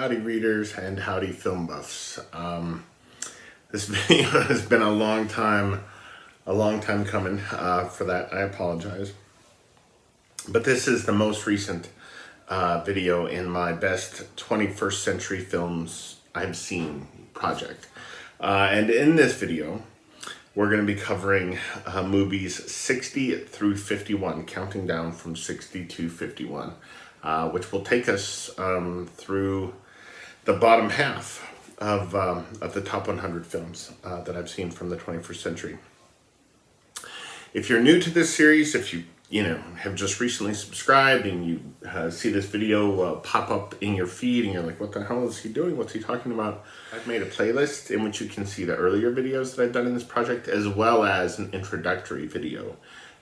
Howdy readers and howdy film buffs. This video has been a long time coming. For that, I apologize. But this is the most recent video in my best 21st century films I've seen project. And in this video, we're going to be covering movies 60 through 51, counting down from 60 to 51, which will take us through the bottom half of the top 100 films that I've seen from the 21st century. If you're new to this series, if you have just recently subscribed and you see this video pop up in your feed and you're like, what the hell is he doing? What's he talking about? I've made a playlist in which you can see the earlier videos that I've done in this project, as well as an introductory video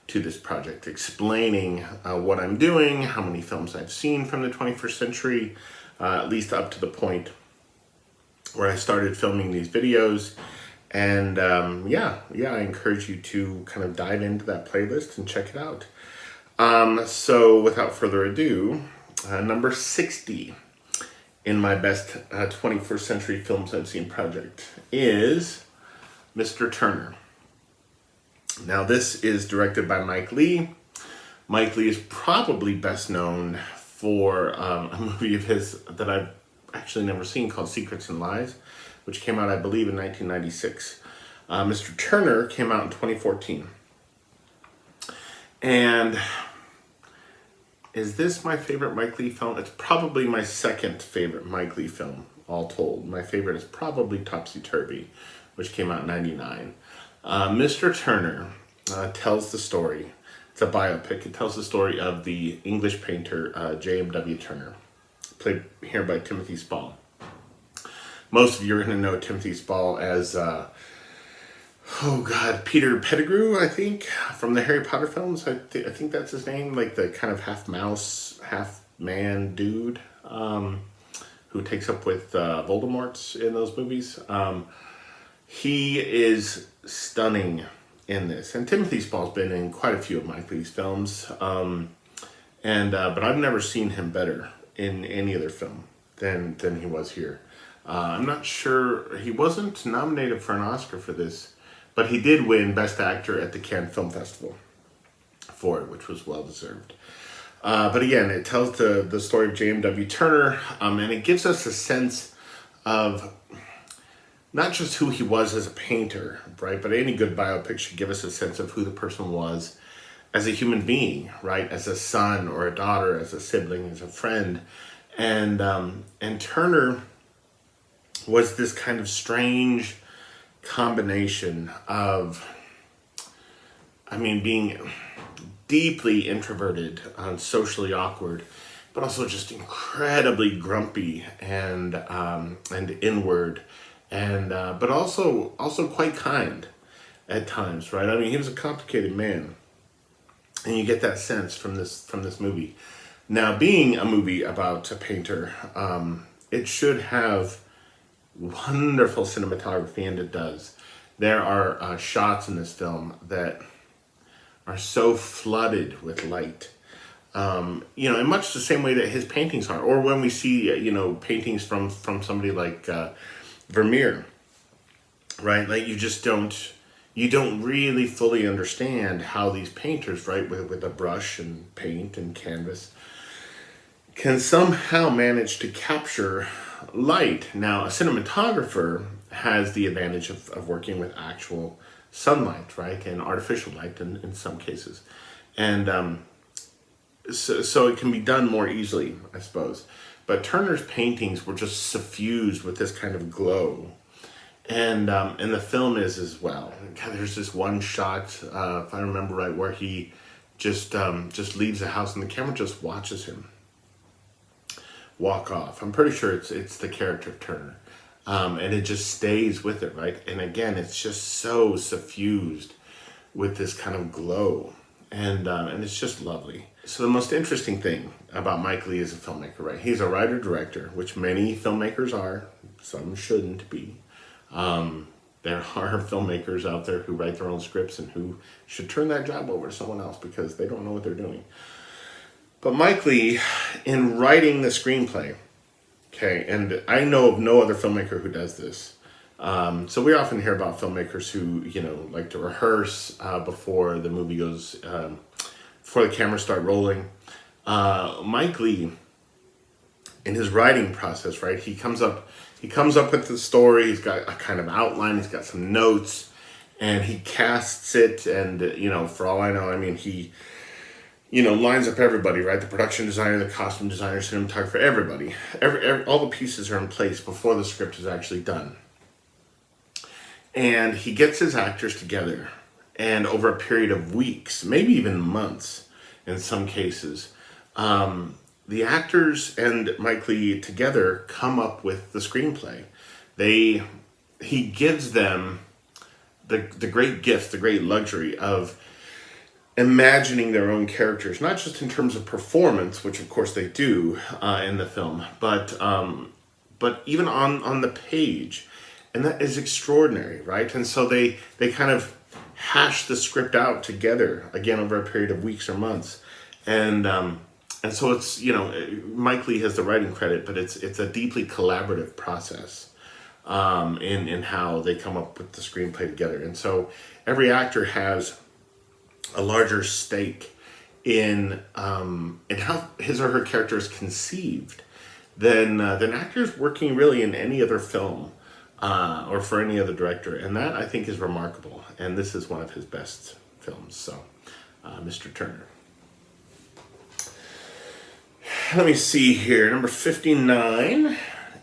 to this project explaining what I'm doing, how many films I've seen from the 21st century, at least up to the point where I started filming these videos. And I encourage you to kind of dive into that playlist and check it out. So without further ado, number 60 in my best 21st century films I've seen project is Mr. Turner. Now this is directed by Mike Leigh. Mike Leigh is probably best known for a movie of his that I've actually never seen called Secrets and Lies, which came out, I believe, in 1996. Mr. Turner came out in 2014. And is this my favorite Mike Leigh film? It's probably my second favorite Mike Leigh film, all told. My favorite is probably Topsy Turvy, which came out in 99. Mr. Turner tells the story. It's a biopic. It tells the story of the English painter J.M.W. Turner, played here by Timothy Spall. Most of you are going to know Timothy Spall as, Peter Pettigrew, I think, from the Harry Potter films. I think that's his name, like the kind of half mouse, half man dude who takes up with Voldemort in those movies. He is stunning in this. And Timothy Spall's been in quite a few of Mike Leigh's films. But I've never seen him better in any other film than he was here. I'm not sure, he wasn't nominated for an Oscar for this, but he did win Best Actor at the Cannes Film Festival for it, which was well deserved. But again, it tells the story of J.M.W. Turner, and it gives us a sense of not just who he was as a painter, right? But any good biopic should give us a sense of who the person was as a human being, right? As a son or a daughter, as a sibling, as a friend. And Turner was this kind of strange combination of, being deeply introverted, socially awkward, but also just incredibly grumpy and inward, but also quite kind at times, right? He was a complicated man, and you get that sense from this movie. Now, being a movie about a painter, it should have wonderful cinematography, and it does. There are shots in this film that are so flooded with light, in much the same way that his paintings are, or when we see paintings from somebody like Vermeer, right? Like you don't really fully understand how these painters, right, with a brush and paint and canvas, can somehow manage to capture light. Now, a cinematographer has the advantage of working with actual sunlight, right, and artificial light in some cases. And so it can be done more easily, I suppose. But Turner's paintings were just suffused with this kind of glow. And the film is as well. God, there's this one shot, if I remember right, where he just leaves the house and the camera just watches him walk off. I'm pretty sure it's the character of Turner. And it just stays with it, right? And again, it's just so suffused with this kind of glow. And it's just lovely. So the most interesting thing about Mike Leigh as a filmmaker, right? He's a writer-director, which many filmmakers are. Some shouldn't be. There are filmmakers out there who write their own scripts and who should turn that job over to someone else because they don't know what they're doing. But Mike Leigh, in writing the screenplay, Okay, and I know of no other filmmaker who does this. So we often hear about filmmakers who, like to rehearse before the movie goes, before the cameras start rolling. Mike Lee, in his writing process, right, he comes up with the story. He's got a kind of outline. He's got some notes, and he casts it. And for all I know, I mean, he lines up everybody, right? The production designer, the costume designer, cinematographer, everybody. All the pieces are in place before the script is actually done. And he gets his actors together, and over a period of weeks, maybe even months in some cases, the actors and Mike Lee together come up with the screenplay. He gives them the great gift, the great luxury of imagining their own characters, not just in terms of performance, which of course they do in the film, but even on the page. And that is extraordinary, right? And so they kind of hash the script out together, again, over a period of weeks or months. And so it's, Mike Lee has the writing credit, but it's a deeply collaborative process in how they come up with the screenplay together. And so every actor has a larger stake in how his or her character is conceived than actors working really in any other film or for any other director. And that, I think, is remarkable. And this is one of his best films. So, Mr. Turner. Let me see here. Number 59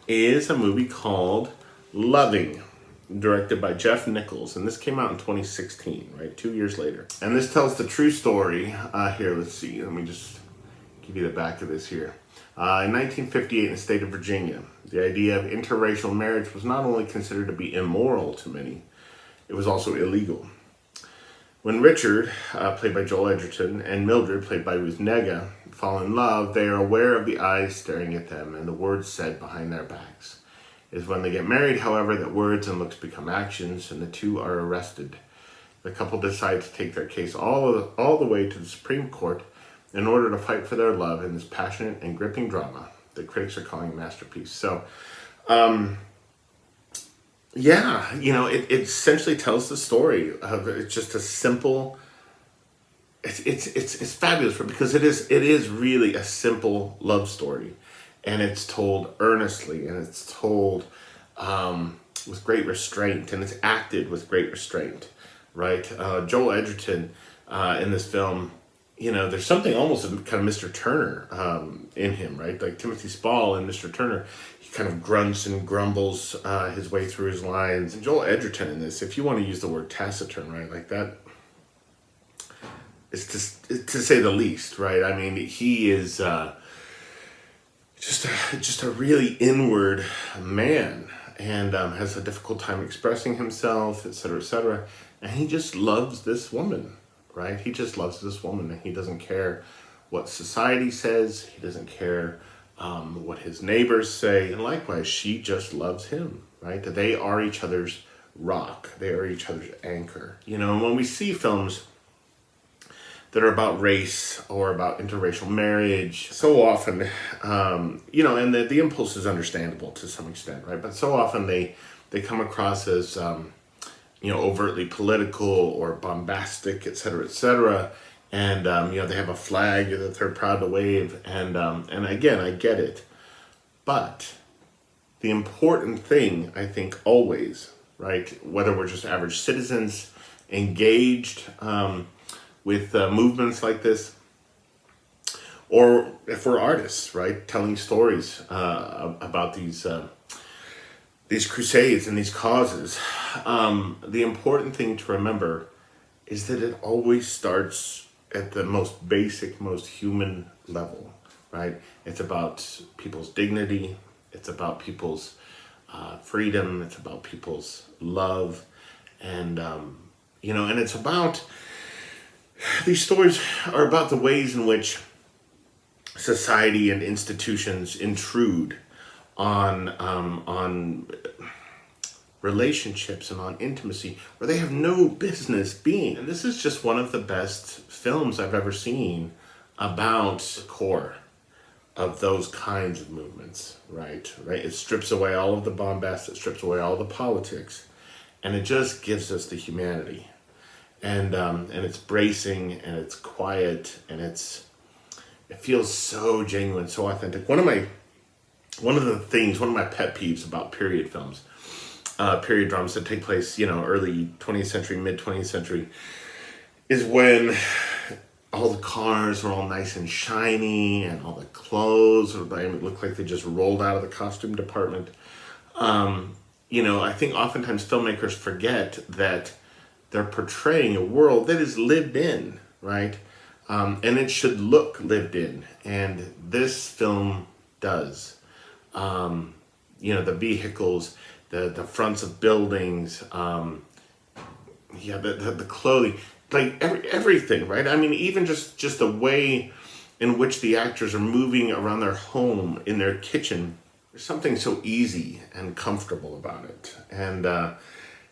is a movie called Loving, directed by Jeff Nichols. And this came out in 2016, right? 2 years later. And this tells the true story. Here, let's see. Let me just give you the back of this here. In 1958, in the state of Virginia, the idea of interracial marriage was not only considered to be immoral to many, it was also illegal. When Richard, played by Joel Edgerton, and Mildred, played by Ruth Negga, fall in love, they are aware of the eyes staring at them and the words said behind their backs. It is when they get married, however, that words and looks become actions, and the two are arrested. The couple decide to take their case all the way to the Supreme Court in order to fight for their love in this passionate and gripping drama that critics are calling a masterpiece. So, it essentially tells the story of, it's just a simple, it's fabulous because it is really a simple love story, and it's told earnestly, and it's told with great restraint, and it's acted with great restraint, right? Joel Edgerton in this film, there's something almost of kind of Mr. Turner in him, right? Like Timothy Spall in Mr. Turner, he kind of grunts and grumbles his way through his lines. And Joel Edgerton in this, if you want to use the word taciturn, right? Like that, it's to say the least, right? I mean, he is just a really inward man, and has a difficult time expressing himself, etc., etc. And he just loves this woman. Right? He just loves this woman, and he doesn't care what society says. He doesn't care what his neighbors say. And likewise, she just loves him, right? They are each other's rock. They are each other's anchor. And when we see films that are about race or about interracial marriage, so often, and the impulse is understandable to some extent, right? But so often they come across as overtly political or bombastic, et cetera, and they have a flag that they're proud to wave, and again, I get it, but the important thing, I think, always, right, whether we're just average citizens engaged with movements like this, or if we're artists, right, telling stories about these crusades and these causes, the important thing to remember is that it always starts at the most basic, most human level, right? It's about people's dignity. It's about people's freedom. It's about people's love. And, and it's about, these stories are about the ways in which society and institutions intrude on relationships and on intimacy where they have no business being. And this is just one of the best films I've ever seen about the core of those kinds of movements, right? Right. It strips away all of the bombast. It strips away all the politics, and it just gives us the humanity. And it's bracing, and it's quiet, and it feels so genuine, so authentic. One of my pet peeves about period films, period dramas that take place, early 20th century, mid 20th century, is when all the cars are all nice and shiny, and all the clothes look like they just rolled out of the costume department. I think oftentimes filmmakers forget that they're portraying a world that is lived in, right? And it should look lived in, and this film does. The vehicles, the fronts of buildings, the clothing, like everything, right? I mean, even just the way in which the actors are moving around their home, in their kitchen, there's something so easy and comfortable about it. And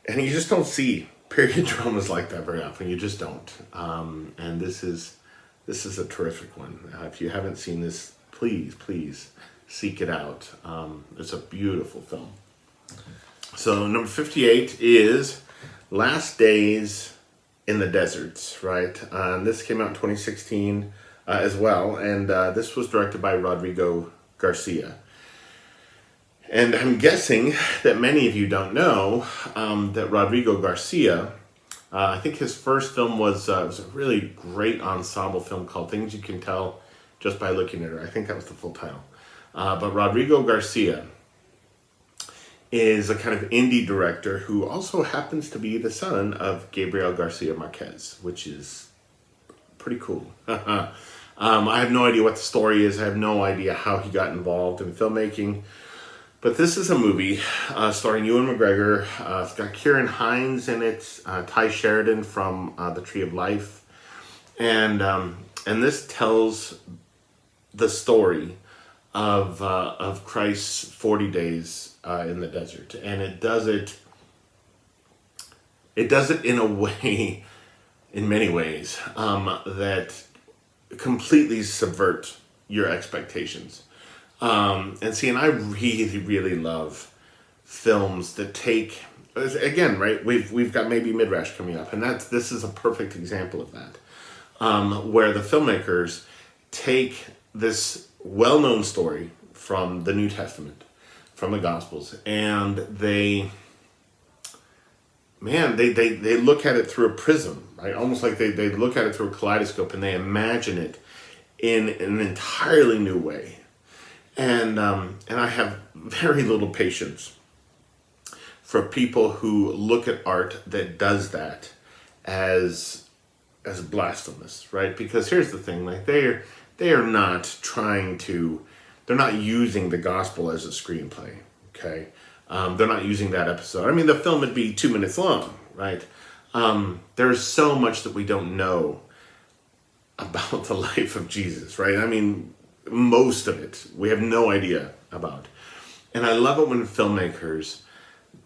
you just don't see period dramas like that very often. You just don't. And this is a terrific one. If you haven't seen this, please seek it out. It's a beautiful film. So number 58 is Last Days in the Deserts, right? This came out in 2016 as well, and this was directed by Rodrigo Garcia. And I'm guessing that many of you don't know that Rodrigo Garcia, I think his first film was a really great ensemble film called Things You Can Tell Just by Looking at Her. I think that was the full title. But Rodrigo Garcia is a kind of indie director who also happens to be the son of Gabriel Garcia Marquez, which is pretty cool. I have no idea what the story is. I have no idea how he got involved in filmmaking. But this is a movie starring Ewan McGregor. It's got Kieran Hines in it, Ty Sheridan from The Tree of Life. And this tells the story of Christ's 40 days in the desert, and it does it in a way, in many ways, that completely subvert your expectations. And I really love films that take, again, right, we've got maybe Midrash coming up, and this is a perfect example of that, where the filmmakers take this well-known story from the New Testament, from the Gospels, and they look at it through a prism, right? Almost like they look at it through a kaleidoscope, and they imagine it in an entirely new way. And I have very little patience for people who look at art that does that as blasphemous, right? Because here's the thing, like they are not they're not using the gospel as a screenplay, okay? They're not using that episode. I mean, the film would be 2 minutes long, right? There's so much that we don't know about the life of Jesus, right? I mean, most of it we have no idea about. And I love it when filmmakers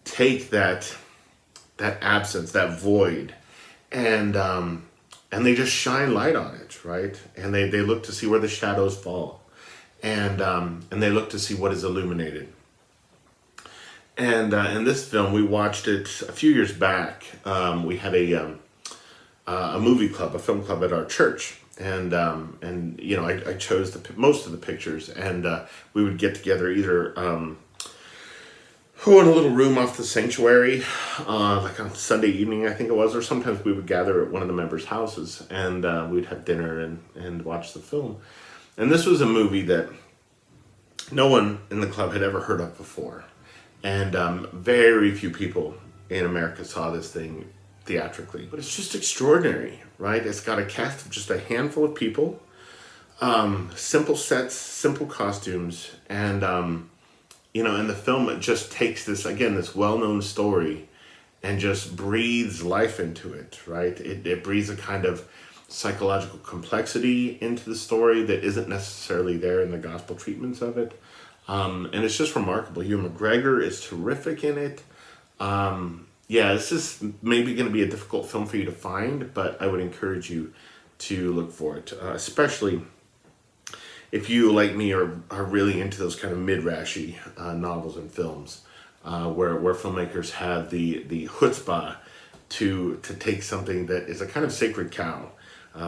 take that absence, that void, and they just shine light on it, right? And they look to see where the shadows fall, and they look to see what is illuminated. And in this film, we watched it a few years back. We had a movie club, a film club at our church, and I chose most of the pictures, and we would get together either in a little room off the sanctuary, like on Sunday evening, I think it was, or sometimes we would gather at one of the members' houses, and we'd have dinner and watch the film. And this was a movie that no one in the club had ever heard of before, and very few people in America saw this thing theatrically. But it's just extraordinary, right? It's got a cast of just a handful of people, simple sets, simple costumes, and and the film, it just takes this well-known story and just breathes life into it, right? It breathes a kind of psychological complexity into the story that isn't necessarily there in the gospel treatments of it. And it's just remarkable. Ewan McGregor is terrific in it. This is maybe going to be a difficult film for you to find, but I would encourage you to look for it, especially if you, like me, are really into those kind of mid-rashy novels and films, where filmmakers have the chutzpah to take something that is a kind of sacred cow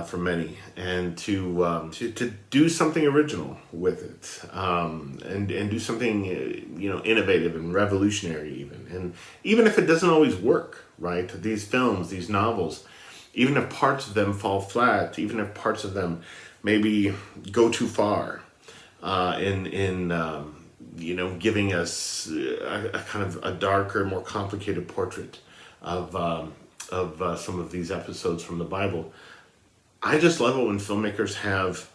for many, and to do something original with it, and do something innovative and revolutionary, even if it doesn't always work, right? These films, these novels, even if parts of them fall flat, even if parts of them maybe go too far in giving us a kind of a darker, more complicated portrait of some of these episodes from the Bible. I just love it when filmmakers have,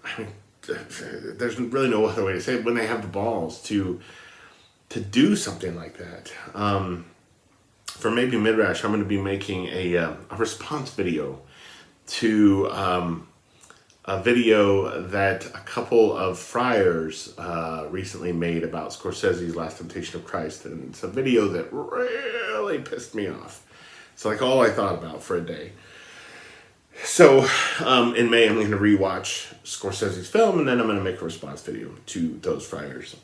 I mean, there's really no other way to say it, when they have the balls to do something like that. For maybe Midrash, I'm going to be making a response video to a video that a couple of friars recently made about Scorsese's Last Temptation of Christ. And it's a video that really pissed me off. It's like all I thought about for a day. So in May, I'm going to rewatch Scorsese's film, and then I'm going to make a response video to those friars.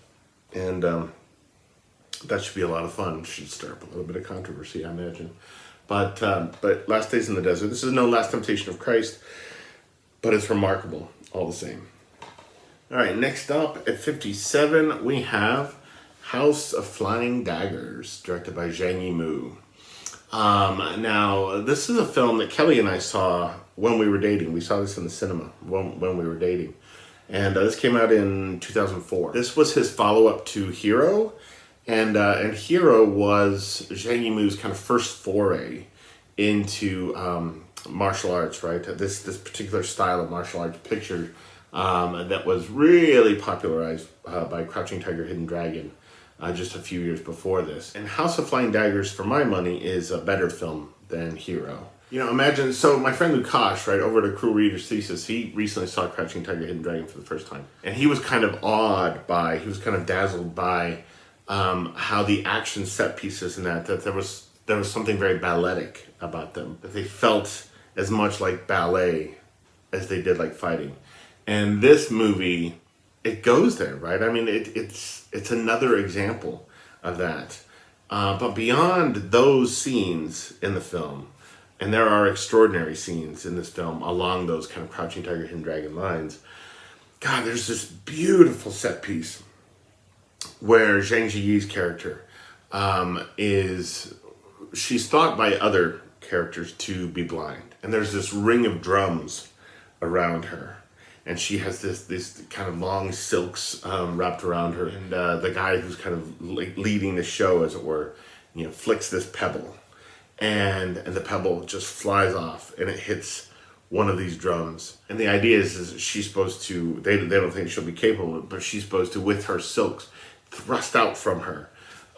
And that should be a lot of fun. Should stir up a little bit of controversy, I imagine. But Last Days in the Desert, this is no Last Temptation of Christ, but it's remarkable all the same. All right, next up at 57, we have House of Flying Daggers, directed by Zhang Yimou. Now, this is a film that Kelly and I saw when we were dating. We saw this in the cinema when we were dating. And this came out in 2004. This was his follow-up to Hero. And Hero was Zhang Yimou's kind of first foray into martial arts, right? This particular style of martial arts picture that was really popularized by Crouching Tiger, Hidden Dragon just a few years before this. And House of Flying Daggers, for my money, is a better film than Hero. Imagine, so my friend Lukash, right, over at Cruel Reader's Thesis, he recently saw Crouching Tiger, Hidden Dragon for the first time. And he was kind of dazzled by how the action set pieces in that there was something very balletic about them. That they felt as much like ballet as they did like fighting. And this movie, it goes there, right? I mean, it's another example of that. But beyond those scenes in the film, and there are extraordinary scenes in this film along those kind of Crouching Tiger, Hidden Dragon lines, God, there's this beautiful set piece where Zhang Ziyi's character she's thought by other characters to be blind. And there's this ring of drums around her. And she has this kind of long silks wrapped around her. And the guy who's kind of like leading the show, as it were, flicks this pebble. And the pebble just flies off and it hits one of these drums. And the idea is she's supposed to, they don't think she'll be capable, but she's supposed to, with her silks, thrust out from her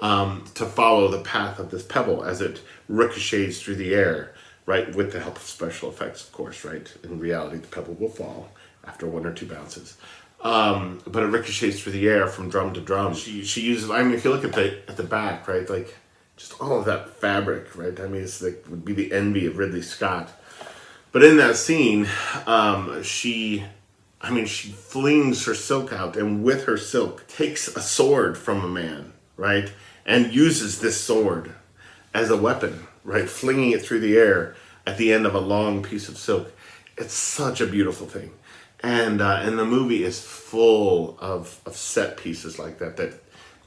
to follow the path of this pebble as it ricochets through the air, right, with the help of special effects, of course, right? In reality, the pebble will fall after one or two bounces. But it ricochets through the air from drum to drum. She uses, I mean, if you look at the back, right, like just all of that fabric, right? I mean, it's like would be the envy of Ridley Scott. But in that scene, she flings her silk out, and with her silk takes a sword from a man, right? And uses this sword as a weapon, right? Flinging it through the air at the end of a long piece of silk. It's such a beautiful thing. And the movie is full of set pieces like that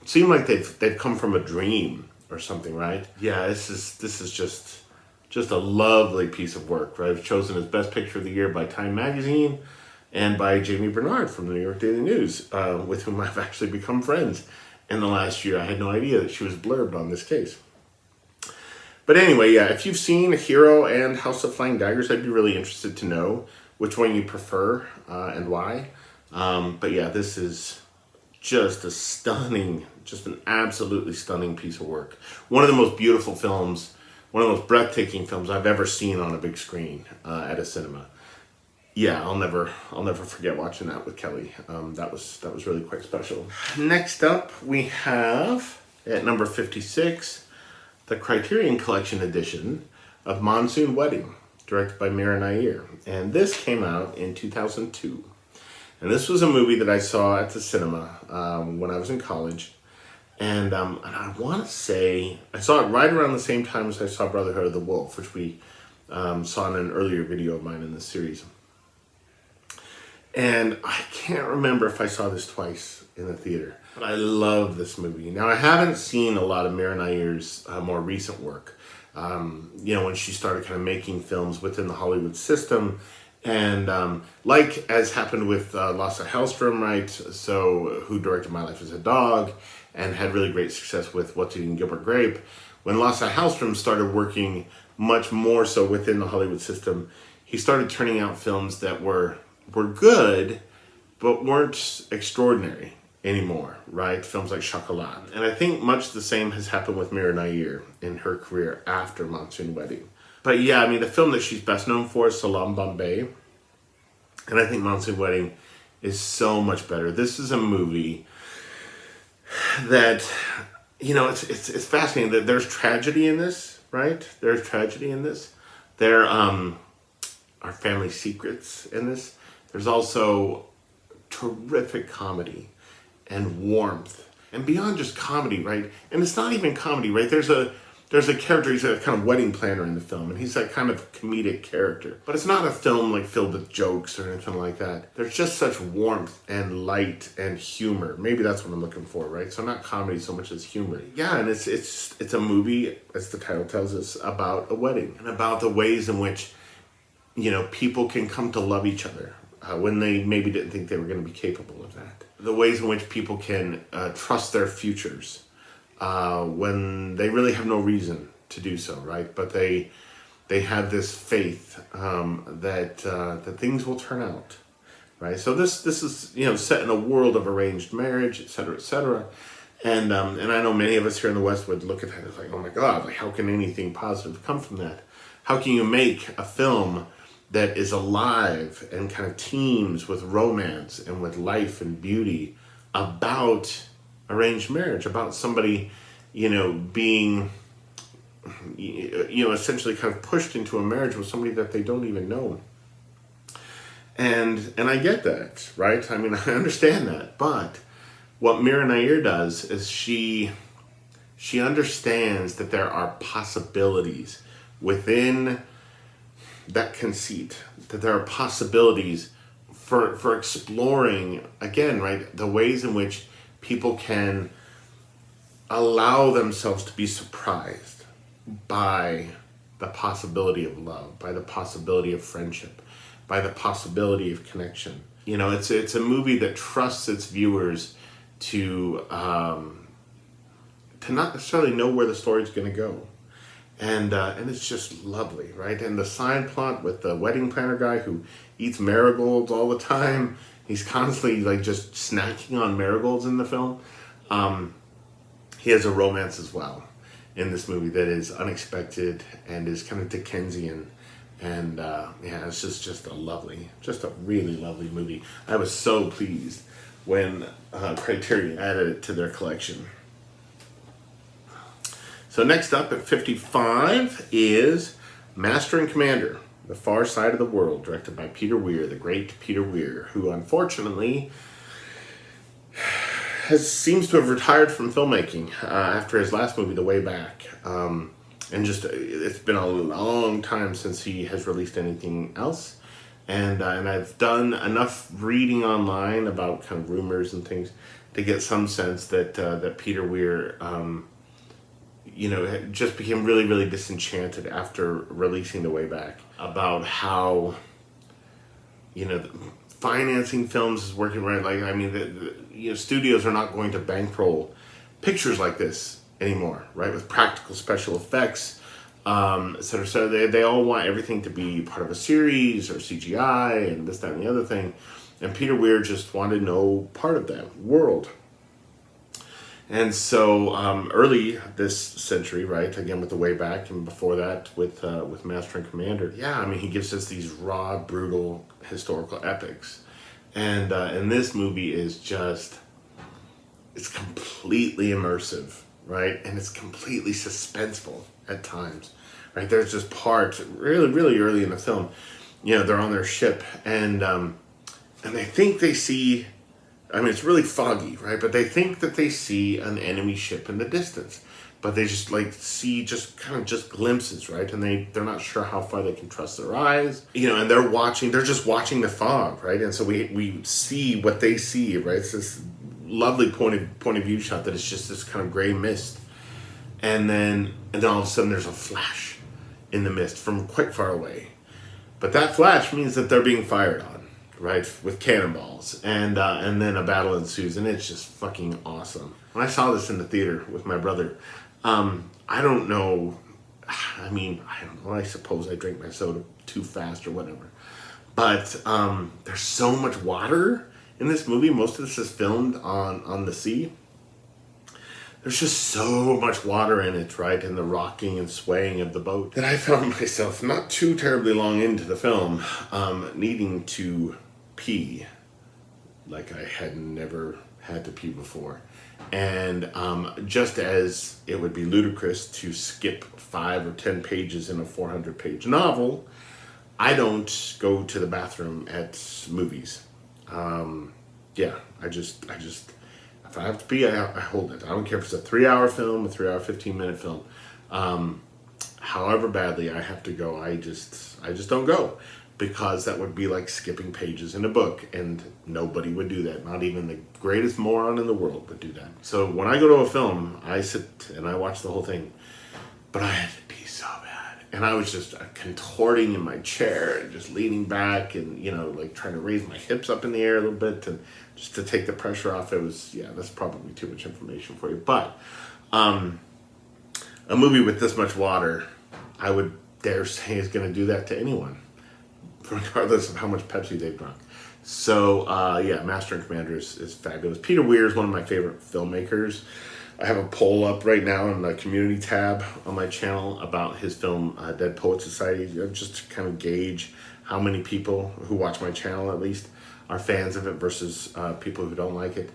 seem like they've come from a dream or something, right? Yeah, this is just a lovely piece of work, right? It was chosen as Best Picture of the Year by Time Magazine and by Jamie Bernard from the New York Daily News, with whom I've actually become friends in the last year. I had no idea that she was blurbed on this case. But anyway, yeah, if you've seen Hero and House of Flying Daggers, I'd be really interested to know which one you prefer and why. But yeah, this is just an absolutely stunning piece of work. One of the most beautiful films, one of the most breathtaking films I've ever seen on a big screen at a cinema. Yeah, I'll never forget watching that with Kelly. That was really quite special. Next up, we have at number 56, the Criterion Collection edition of Monsoon Wedding, directed by Mira Nair. And this came out in 2002. And this was a movie that I saw at the cinema when I was in college. And I want to say, I saw it right around the same time as I saw Brotherhood of the Wolf, which we saw in an earlier video of mine in this series. And I can't remember if I saw this twice in the theater, but I love this movie. Now, I haven't seen a lot of Mira Nair's more recent work. When she started kind of making films within the Hollywood system. And like as happened with Lasse Hallström, right? So who directed My Life as a Dog and had really great success with What's Eating Gilbert Grape. When Lasse Hallström started working much more so within the Hollywood system, he started turning out films that were good, but weren't extraordinary anymore, right? Films like Chocolat. And I think much the same has happened with Mira Nair in her career after Monsoon Wedding. But yeah, I mean, the film that she's best known for is Salaam Bombay. And I think Monsoon Wedding is so much better. This is a movie that, it's fascinating that there's tragedy in this, right? There's tragedy in this. There are family secrets in this. There's also terrific comedy and warmth. And beyond just comedy, right? And it's not even comedy, right? There's a character, he's a kind of wedding planner in the film, and he's that kind of comedic character. But it's not a film like filled with jokes or anything like that. There's just such warmth and light and humor. Maybe that's what I'm looking for, right? So not comedy so much as humor. Yeah, and it's a movie, as the title tells us, about a wedding and about the ways in which, people can come to love each other when they maybe didn't think they were going to be capable of that. The ways in which people can trust their futures when they really have no reason to do so, right? But they have this faith that things will turn out, right? So this is set in a world of arranged marriage, et cetera, et cetera. And I know many of us here in the West would look at that as like, oh my God, like how can anything positive come from that? How can you make a film that is alive and kind of teems with romance and with life and beauty about arranged marriage, about somebody, being, essentially kind of pushed into a marriage with somebody that they don't even know. And I get that, right? I mean, I understand that. But what Mira Nair does is she understands that there are possibilities within that conceit, that there are possibilities for exploring, again, right, the ways in which people can allow themselves to be surprised by the possibility of love, by the possibility of friendship, by the possibility of connection. It's a movie that trusts its viewers to not necessarily know where the story's going to go. And it's just lovely, right? And the side plot with the wedding planner guy who eats marigolds all the time. He's constantly like just snacking on marigolds in the film. He has a romance as well in this movie that is unexpected and is kind of Dickensian. And it's just a really lovely movie. I was so pleased when Criterion added it to their collection. So next up at 55 is Master and Commander, The Far Side of the World, directed by Peter Weir, the great Peter Weir, who unfortunately seems to have retired from filmmaking after his last movie, The Way Back. And it's been a long time since he has released anything else. And I've done enough reading online about kind of rumors and things to get some sense that Peter Weir just became really, really disenchanted after releasing The Way Back about how, financing films is working right. Like, I mean, studios are not going to bankroll pictures like this anymore, right? With practical special effects, et cetera. So they all want everything to be part of a series or CGI and this, that, and the other thing. And Peter Weir just wanted no part of that world. And so early this century, right, again with The Way Back, and before that with Master and Commander, he gives us these raw, brutal historical epics. And this movie is it's completely immersive, right? And it's completely suspenseful at times, right? There's just parts really, really early in the film, they're on their ship and and they think they see, I mean, it's really foggy, right? But they think that they see an enemy ship in the distance. But they just like see just kind of just glimpses, right? And they're not sure how far they can trust their eyes, and they're just watching the fog, right? And so we see what they see, right? It's this lovely point of view shot that it's just this kind of gray mist. And then all of a sudden there's a flash in the mist from quite far away. But that flash means that they're being fired on, right, with cannonballs, and then a battle ensues, and it's just fucking awesome. When I saw this in the theater with my brother, I don't know. I mean, I don't know. I suppose I drank my soda too fast or whatever. But there's so much water in this movie. Most of this is filmed on the sea. There's just so much water in it, right? And the rocking and swaying of the boat, that I found myself not too terribly long into the film needing to pee like I had never had to pee before. And just as it would be ludicrous to skip 5 or 10 pages in a 400-page novel, I don't go to the bathroom at movies. I just if I have to pee, I hold it. I don't care if it's a 3-hour film, a 3-hour, 15-minute film. However badly I have to go, I just don't go, because that would be like skipping pages in a book, and nobody would do that. Not even the greatest moron in the world would do that. So when I go to a film, I sit and I watch the whole thing, but I had to pee so bad. And I was just contorting in my chair and just leaning back and, like trying to raise my hips up in the air a little bit and just to take the pressure off. It was, that's probably too much information for you. But a movie with this much water, I would dare say, is going to do that to anyone, regardless of how much Pepsi they've drunk. So, Master and Commander is fabulous. Peter Weir is one of my favorite filmmakers. I have a poll up right now in the community tab on my channel about his film, Dead Poets Society, just to kind of gauge how many people who watch my channel, at least, are fans of it versus people who don't like it.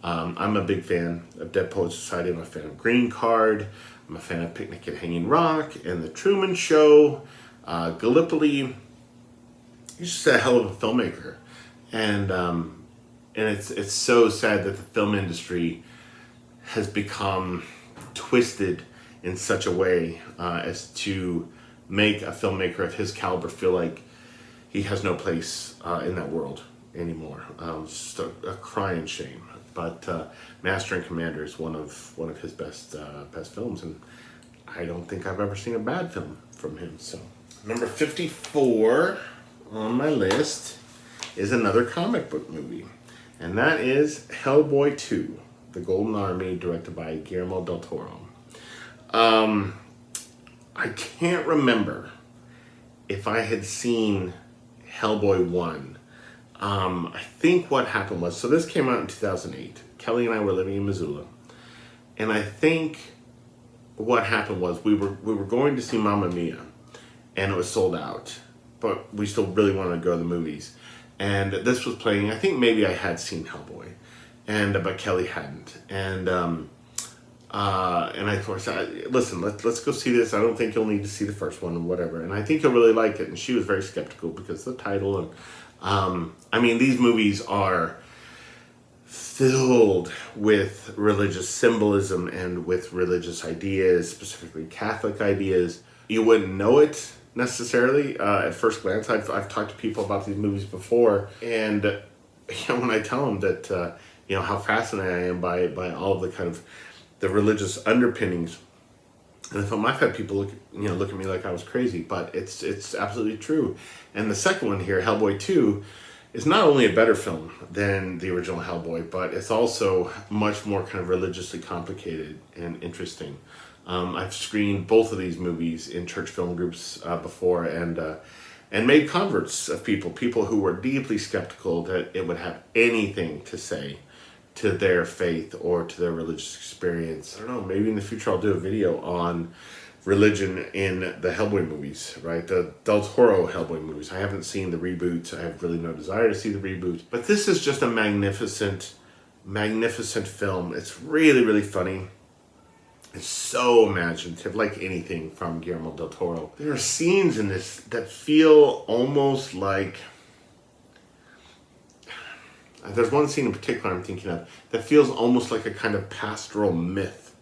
I'm a big fan of Dead Poets Society. I'm a fan of Green Card. I'm a fan of Picnic at Hanging Rock and The Truman Show. Gallipoli. He's just a hell of a filmmaker, and it's so sad that the film industry has become twisted in such a way as to make a filmmaker of his caliber feel like he has no place in that world anymore. It's just a crying shame. But Master and Commander is one of his best films, and I don't think I've ever seen a bad film from him. So number 54 on my list is another comic book movie, and that is Hellboy 2, The Golden Army, directed by Guillermo del Toro. I can't remember if I had seen Hellboy 1. I think what happened was, so this came out in 2008. Kelly and I were living in Missoula, and I think what happened was we were going to see Mamma Mia, and it was sold out, but we still really wanted to go to the movies. And this was playing. I think maybe I had seen Hellboy, but Kelly hadn't. And I thought, listen, let's go see this. I don't think you'll need to see the first one or whatever. And I think you'll really like it. And she was very skeptical because of the title. And these movies are filled with religious symbolism and with religious ideas, specifically Catholic ideas. You wouldn't know it necessarily at first glance. I've talked to people about these movies before, and when I tell them that how fascinated I am by all of the kind of the religious underpinnings, and I've had people look at me like I was crazy, but it's absolutely true. And the second one here, Hellboy 2, is not only a better film than the original Hellboy, but it's also much more kind of religiously complicated and interesting. I've screened both of these movies in church film groups before, and made converts of people who were deeply skeptical that it would have anything to say to their faith or to their religious experience. I don't know, maybe in the future I'll do a video on religion in the Hellboy movies, right? The Del Toro Hellboy movies. I haven't seen the reboot. I have really no desire to see the reboot. But this is just a magnificent, magnificent film. It's really, really funny. It's so imaginative, like anything from Guillermo del Toro. There are scenes in this that feel almost like, there's one scene in particular I'm thinking of that feels almost like a kind of pastoral myth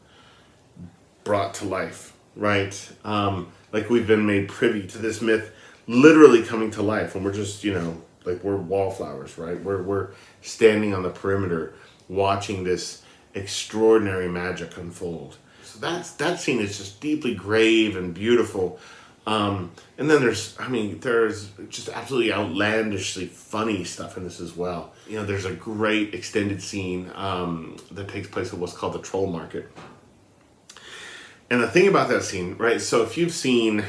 brought to life, right? Like we've been made privy to this myth literally coming to life, and we're just, like we're wallflowers, right? We're standing on the perimeter watching this extraordinary magic unfold. So that scene is just deeply grave and beautiful. And then there's just absolutely outlandishly funny stuff in this as well. There's a great extended scene that takes place at what's called the Troll Market. And the thing about that scene, right? So if you've seen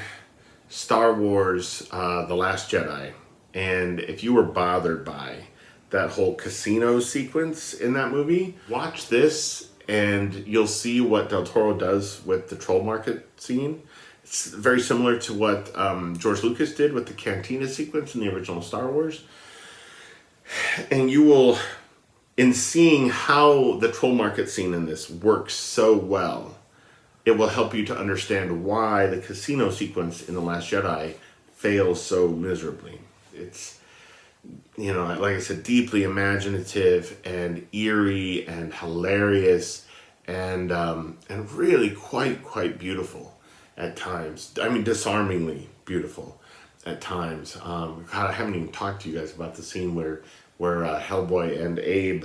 Star Wars, The Last Jedi, and if you were bothered by that whole casino sequence in that movie, watch this and you'll see what Del Toro does with the Troll Market scene. It's very similar to what George Lucas did with the Cantina sequence in the original Star Wars. And you will, in seeing how the Troll Market scene in this works so well, it will help you to understand why the casino sequence in The Last Jedi fails so miserably. It's, like I said, deeply imaginative and eerie and hilarious and really quite beautiful at times. I mean, disarmingly beautiful at times. God, I haven't even talked to you guys about the scene where Hellboy and Abe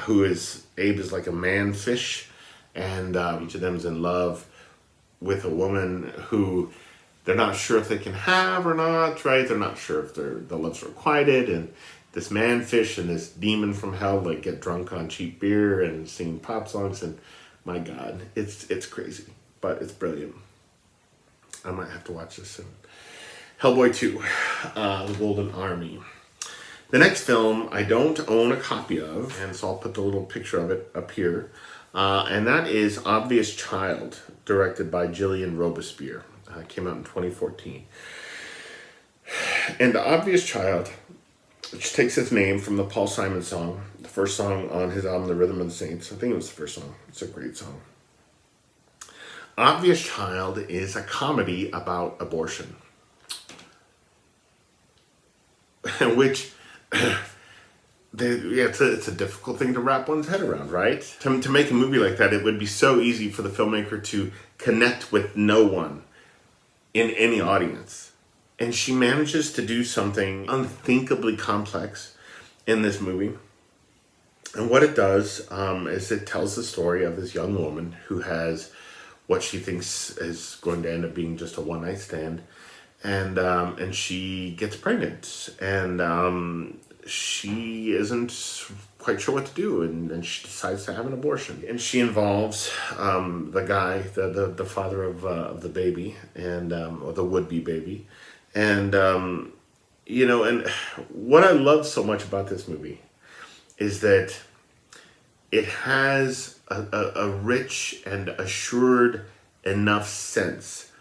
is like a man-fish, and each of them is in love with a woman who they're not sure if they can have or not, right? They're not sure if the love's requited, and this man-fish and this demon from hell like get drunk on cheap beer and sing pop songs, and my God, it's crazy, but it's brilliant. I might have to watch this soon. Hellboy 2, The Golden Army. The next film I don't own a copy of, and so I'll put the little picture of it up here. And that is Obvious Child, directed by Gillian Robespierre. Came out in 2014. And The Obvious Child, which takes its name from the Paul Simon song, the first song on his album, The Rhythm of the Saints. I think it was the first song. It's a great song. Obvious Child is a comedy about abortion. Which, it's a difficult thing to wrap one's head around, right? To make a movie like that, it would be so easy for the filmmaker to connect with no one in any audience. And she manages to do something unthinkably complex in this movie. And what it does is it tells the story of this young woman who has what she thinks is going to end up being just a one-night stand. And she gets pregnant, and she isn't quite sure what to do, and she decides to have an abortion. And she involves the guy, the father of the baby, and or the would-be baby. And and what I love so much about this movie is that it has a rich and assured enough sense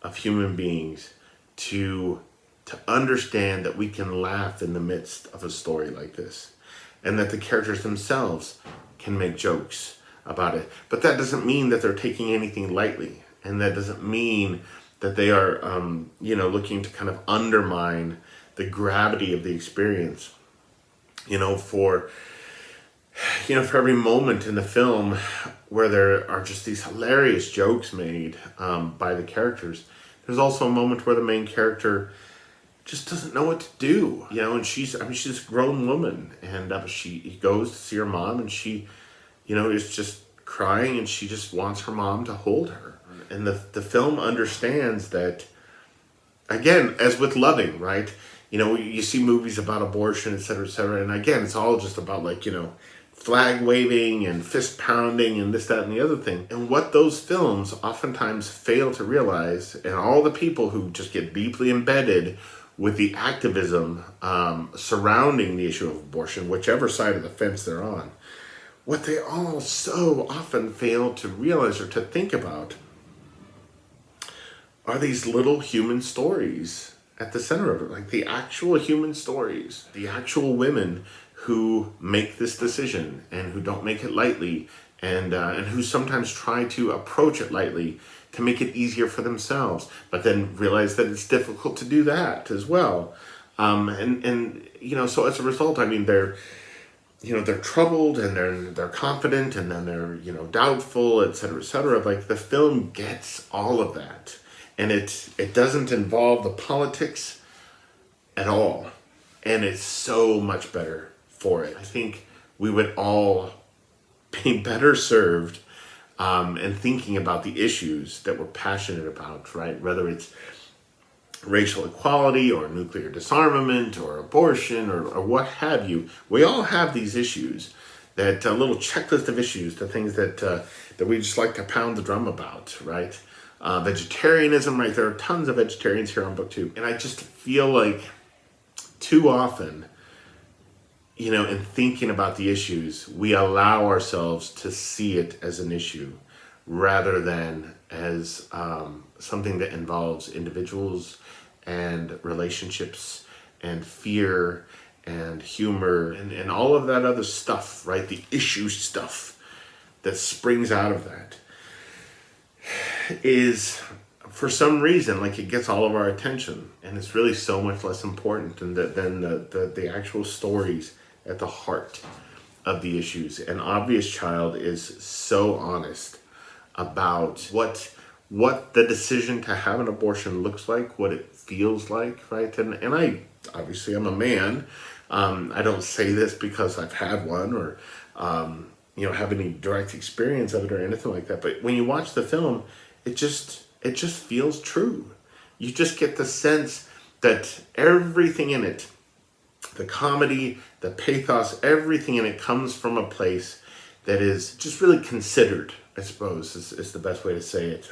of human beings to understand that we can laugh in the midst of a story like this, and that the characters themselves can make jokes about it. But that doesn't mean that they're taking anything lightly, and that doesn't mean that they are, looking to kind of undermine the gravity of the experience. For every moment in the film where there are just these hilarious jokes made by the characters, there's also a moment where the main character just doesn't know what to do, and she's a grown woman, and she goes to see her mom, and she, is just crying, and she just wants her mom to hold her. And the film understands that, again, as with Loving, right? You see movies about abortion, et cetera, and again, it's all just about flag waving and fist pounding and this, that, and the other thing. And what those films oftentimes fail to realize, and all the people who just get deeply embedded with the activism surrounding the issue of abortion, whichever side of the fence they're on, what they all so often fail to realize or to think about are these little human stories at the center of it, like the actual human stories, the actual women who make this decision and who don't make it lightly, and who sometimes try to approach it lightly to make it easier for themselves, but then realize that it's difficult to do that as well. So as a result, they're troubled, and they're confident, and then they're, doubtful, etc., etc. Like, the film gets all of that, and it doesn't involve the politics at all, and it's so much better for it. I think we would all be better served in thinking about the issues that we're passionate about, right? Whether it's racial equality or nuclear disarmament or abortion or what have you. We all have these issues, that little checklist of issues, the things that we just like to pound the drum about, right? Vegetarianism, right? There are tons of vegetarians here on book 2. And I just feel like too often, in thinking about the issues, we allow ourselves to see it as an issue rather than as something that involves individuals and relationships and fear and humor and all of that other stuff, right? The issue stuff that springs out of that is, for some reason, like, it gets all of our attention, and it's really so much less important than the actual stories at the heart of the issues. And Obvious Child is so honest about what the decision to have an abortion looks like, what it feels like, right? And I, obviously, I'm a man. I don't say this because I've had one or, have any direct experience of it or anything like that. But when you watch the film, it just feels true. You just get the sense that everything in it, the comedy, the pathos, everything in it comes from a place that is just really considered, I suppose, is the best way to say it.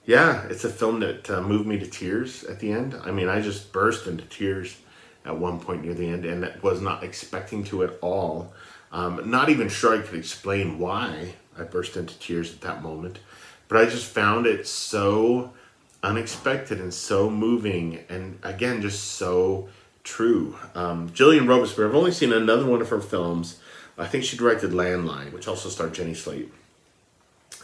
Yeah, it's a film that moved me to tears at the end. I mean, I just burst into tears at one point near the end, and was not expecting to at all. Not even sure I could explain why I burst into tears at that moment. But I just found it so unexpected and so moving, and again, just so true. Gillian Robespierre, I've only seen another one of her films. I think she directed Landline, which also starred Jenny Slate.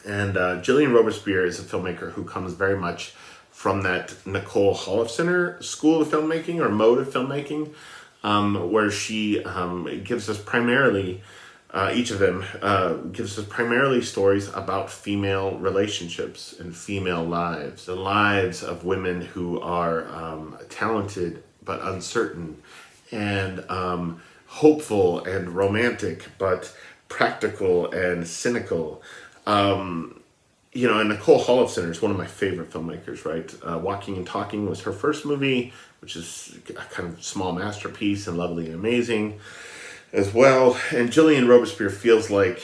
And Gillian Robespierre is a filmmaker who comes very much from that Nicole Holofcener school of filmmaking or mode of filmmaking, where she gives us primarily, each of them gives us primarily stories about female relationships and female lives. The lives of women who are talented but uncertain, and hopeful and romantic but practical and cynical. And Nicole Holofcener is one of my favorite filmmakers, right? Walking and Talking was her first movie, which is a kind of small masterpiece and lovely and amazing as well. And Gillian Robespierre feels like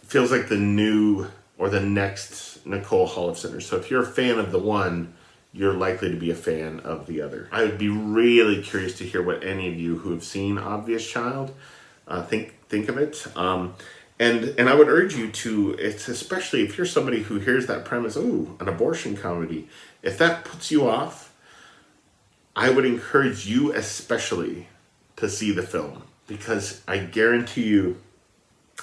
the new or the next Nicole Holofcener. So if you're a fan of the one, you're likely to be a fan of the other. I would be really curious to hear what any of you who have seen Obvious Child think of it. And I would urge you to, it's especially if you're somebody who hears that premise, ooh, an abortion comedy, if that puts you off, I would encourage you especially to see the film, because I guarantee you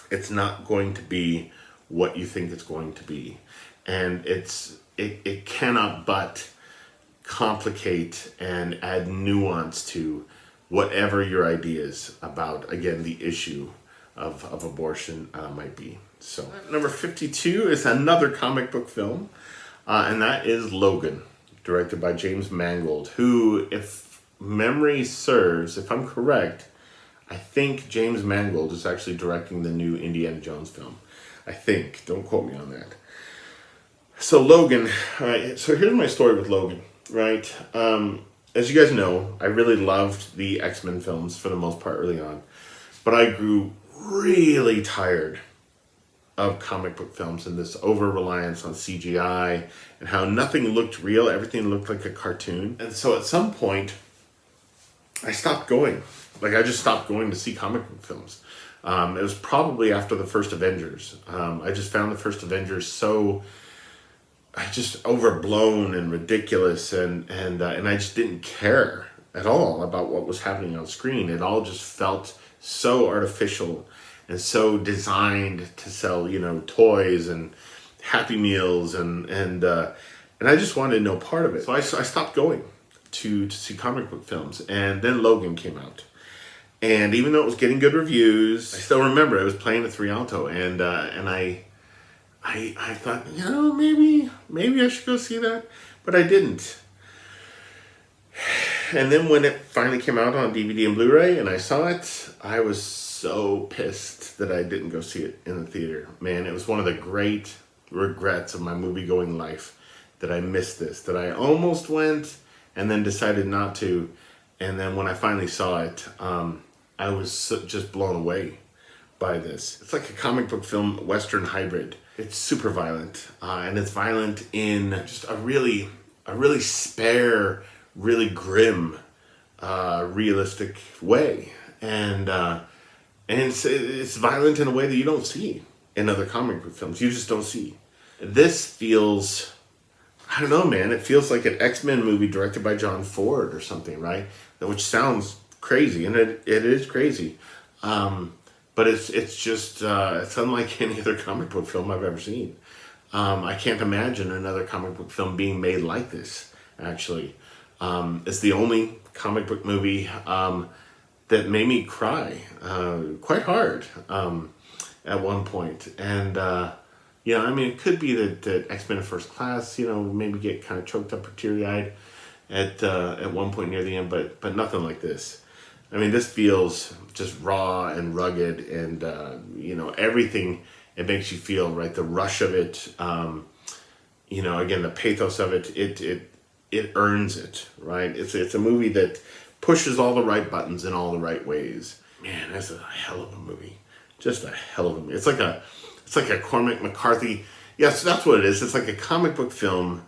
it's not going to be what you think it's going to be. And it cannot but complicate and add nuance to whatever your ideas about, again, the issue of abortion might be. So number 52 is another comic book film, and that is Logan, directed by James Mangold, who, if memory serves, if I'm correct, I think James Mangold is actually directing the new Indiana Jones film. I think. Don't quote me on that. So Logan, so here's my story with Logan, right? As you guys know, I really loved the X-Men films for the most part early on, but I grew really tired of comic book films and this over-reliance on CGI and how nothing looked real, everything looked like a cartoon. And so at some point, I stopped going. Like, I just stopped going to see comic book films. It was probably after the first Avengers. I just found the first Avengers so just overblown and ridiculous, and I just didn't care at all about what was happening on screen. It all just felt so artificial and so designed to sell, toys and Happy Meals, and I just wanted no part of it. So I stopped going to see comic book films, and then Logan came out. And even though it was getting good reviews, I still remember it was playing at 3 Alto, and I thought, maybe I should go see that, but I didn't. And then when it finally came out on DVD and Blu-ray and I saw it, I was so pissed that I didn't go see it in the theater. Man, it was one of the great regrets of my movie-going life that I missed this, that I almost went and then decided not to. And then when I finally saw it, I was just blown away by this. It's like a comic book film Western hybrid. It's super violent, and it's violent in just a really spare, really grim, realistic way. And it's violent in a way that you don't see in other comic book films. You just don't see. This feels, I don't know, man. It feels like an X-Men movie directed by John Ford or something, right? Which sounds crazy, and it is crazy. But it's just, it's unlike any other comic book film I've ever seen. I can't imagine another comic book film being made like this, actually. It's the only comic book movie that made me cry quite hard at one point. And, it could be that X-Men First Class, maybe get kind of choked up or teary-eyed at one point near the end, but nothing like this. I mean, this feels just raw and rugged, and everything it makes you feel, right? The rush of it, again, the pathos of it, it earns it, right? It's a movie that pushes all the right buttons in all the right ways. Man, that's a hell of a movie. Just a hell of a movie. It's like a Cormac McCarthy. Yes, that's what it is. It's like a comic book film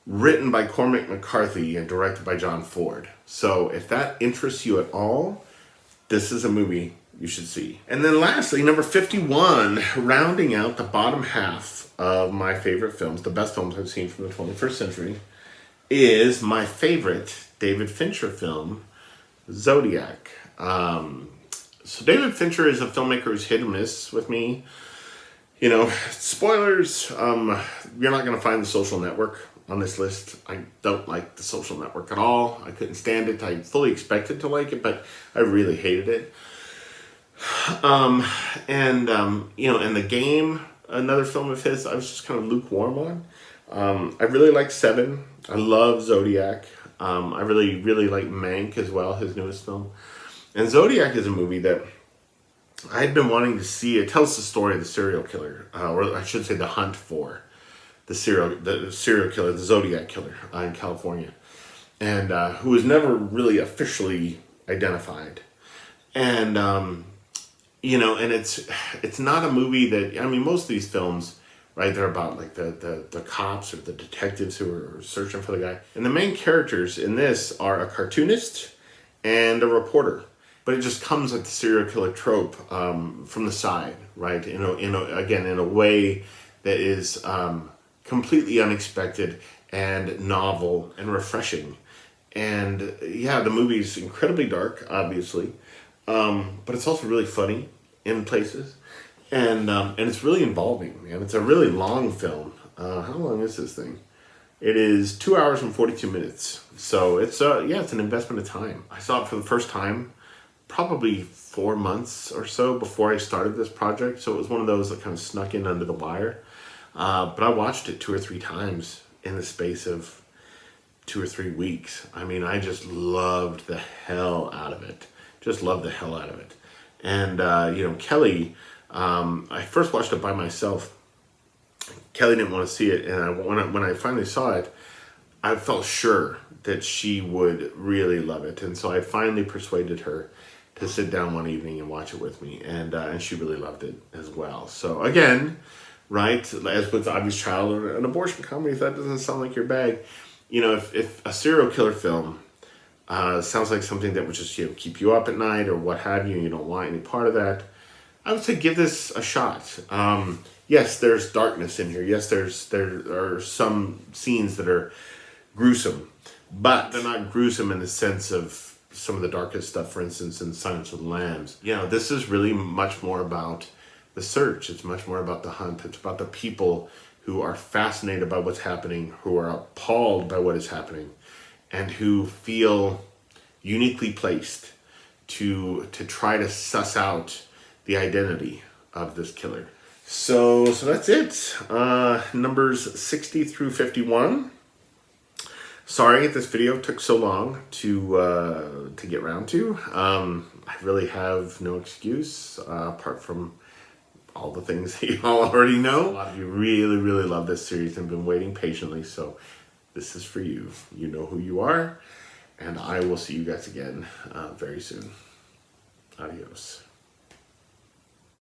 written by Cormac McCarthy and directed by John Ford. So if that interests you at all, this is a movie you should see. And then lastly, number 51, rounding out the bottom half of my favorite films, the best films I've seen from the 21st century, is my favorite David Fincher film, Zodiac. So David Fincher is a filmmaker who's hit or miss with me. Spoilers, you're not going to find The Social Network on this list. I don't like The Social Network at all. I couldn't stand it. I fully expected to like it, but I really hated it. And The Game, another film of his, I was just kind of lukewarm on. I really like Seven. I love Zodiac. I really, really like Mank as well, his newest film. And Zodiac is a movie that I'd been wanting to see. It tells the story of the serial killer, or I should say the hunt for the serial killer, the Zodiac killer in California, and who was never really officially identified. And and it's not a movie that, most of these films, right, they're about like the cops or the detectives who are searching for the guy. And the main characters in this are a cartoonist and a reporter. But it just comes like the serial killer trope from the side, right? In a way that is completely unexpected and novel and refreshing. And the movie's incredibly dark, obviously, but it's also really funny in places, and it's really involving, man. It's a really long film. How long is this thing? It is 2 hours and 42 minutes. So it's an investment of time. I saw it for the first time probably 4 months or so before I started this project. So it was one of those that kind of snuck in under the wire. But I watched it 2 or 3 times in the space of 2 or 3 weeks. I just loved the hell out of it. And, Kelly, I first watched it by myself. Kelly didn't want to see it. And when I finally saw it, I felt sure that she would really love it. And so I finally persuaded her to sit down one evening and watch it with me, and she really loved it as well. So again, right, as with Obvious Child or an abortion comedy, if that doesn't sound like your bag, if a serial killer film sounds like something that would just keep you up at night or what have you, and you don't want any part of that, I would say give this a shot. Yes, there's darkness in here. Yes, there are some scenes that are gruesome, but they're not gruesome in the sense of some of the darkest stuff, for instance, in Silence of the Lambs. This is really much more about the search. It's much more about the hunt. It's about the people who are fascinated by what's happening, who are appalled by what is happening, and who feel uniquely placed to try to suss out the identity of this killer. So that's it. Numbers 60 through 51. Sorry this video took so long to get around to. I really have no excuse apart from all the things that you all already know. A lot of you really, really love this series and been waiting patiently, so this is for you. You know who you are, and I will see you guys again very soon. Adios.